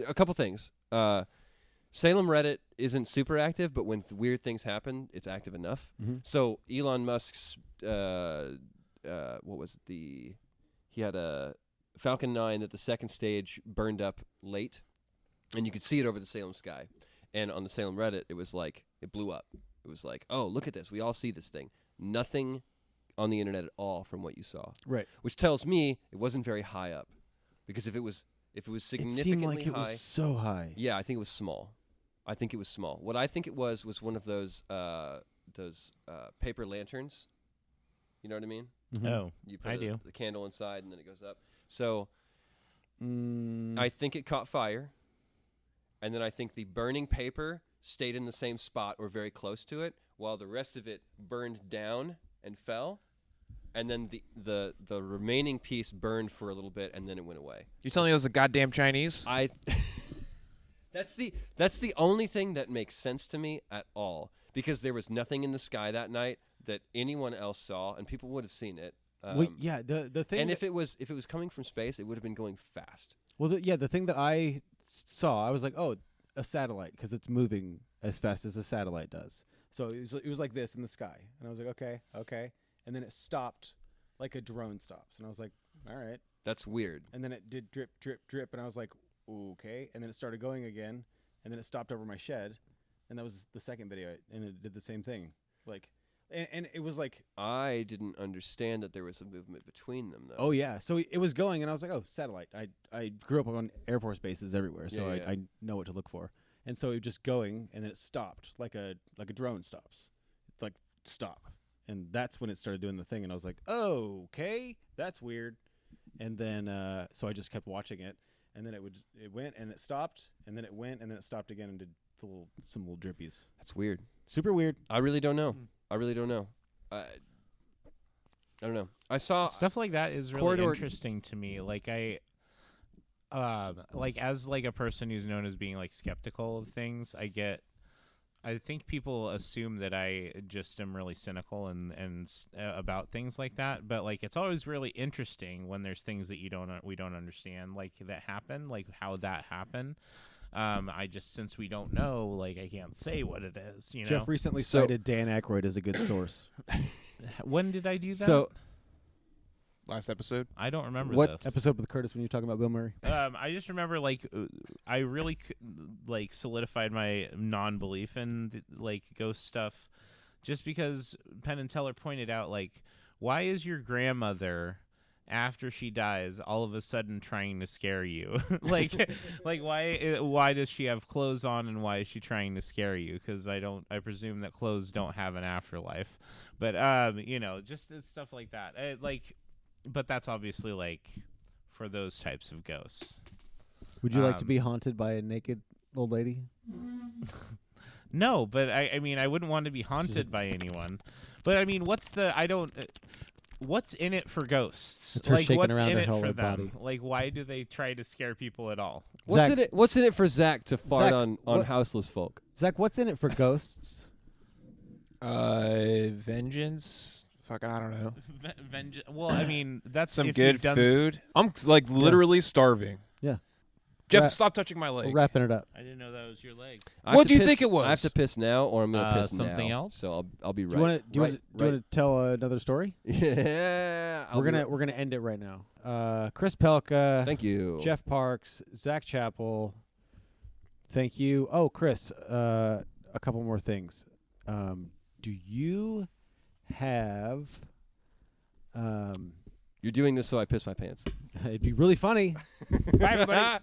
a couple things. Salem Reddit isn't super active, but when weird things happen, it's active enough. Mhm. So Elon Musk's what was it? He had a Falcon 9 that the second stage burned up late, and you could see it over the Salem sky. And on the Salem Reddit, it was like it blew up. It was like, oh, look at this. We all see this thing. Nothing on the internet at all from what you saw. Right. Which tells me it wasn't very high up, because if it was It significantly seemed like it high, was so high. yeah, I think it was small. What I think it was one of those paper lanterns. You know what I mean? Mhm. Oh, You put I do. the candle inside and then it goes up. So Mm, I think it caught fire, and then I think the burning paper stayed in the same spot or very close to it, while the rest of it burned down and fell, and then the remaining piece burned for a little bit and then it went away. You telling me it was the goddamn Chinese? That's the only thing that makes sense to me at all, because there was nothing in the sky that night that anyone else saw, and people would have seen it. yeah, the thing. And that- if it was coming from space, it would have been going fast. Well, the thing that I saw, I was like, oh, a satellite, because it's moving as fast as a satellite does. So it was like this in the sky, and I was like, okay, and then it stopped, like a drone stops, and I was like, all right, That's weird. and then it did drip, drip, drip, and I was like, okay, and then it started going again, and then it stopped over my shed, and that was the second video, and it did the same thing, like, and it was like, I didn't understand that there was a movement between them, though. oh yeah, so it was going, and I was like, oh, satellite. I grew up on Air Force bases everywhere, so Yeah, yeah. I know what to look for. And so it was just going, and then it stopped, like a drone stops. It's like, stop. And that's when it started doing the thing, and I was like, oh, okay, that's weird. And then, so I just kept watching it, and then it went, and it stopped, and then it went, and then it stopped again, and did some little drippies. That's weird. Super weird. I really don't know. I really don't know. I don't know. I saw Stuff like that is really corridor- interesting to me. Like like as like a person who's known as being like skeptical of things, I think people assume that I just am really cynical and about things like that. But like, it's always really interesting when there's things that we don't understand, like that happen, like how that happened. I just, since we don't know, like, I can't say what it is. You know. Jeff recently So- cited Dan Aykroyd as a good source. When did I do that? So Last episode. I don't remember What this. Episode with Curtis when you were talking about Bill Murray. I just remember, like, I really like solidified my non-belief in like ghost stuff, just because Penn and Teller pointed out, like, why is your grandmother, after she dies, all of a sudden trying to scare you? like why does she have clothes on, and why is she trying to scare you? Because I presume that clothes don't have an afterlife. But you know, just stuff like that. But that's obviously like for those types of ghosts. Would you like to be haunted by a naked old lady? No, but I mean, I wouldn't want to be haunted by anyone. But I mean, what's in it for ghosts? It's her Like, shaking what's around in her it whole for them? body. Like, why do they try to scare people at all? what's Zach- in it? What's in it for Zach to fart Zach, on what- houseless folk? Zach, what's in it for ghosts? Vengeance. Fucking, I don't know. Well, I mean, that's Some if good you've done food. I'm like literally starving. Yeah. Jeff, Ra- stop touching my We're leg. wrapping it up. I didn't know that was your leg. I have What to do you piss- think it was? I have to piss now, or I'm gonna piss Something now. else? So I'll be Do right. you want to right. tell another story? Yeah. We're gonna end it right now. Chris Pelka, Thank you, Jeff Parks, Zach Chappell. Thank you. Oh, Chris, a couple more things. Do you have? You're doing this so I piss my pants. It'd be really funny. Bye, everybody.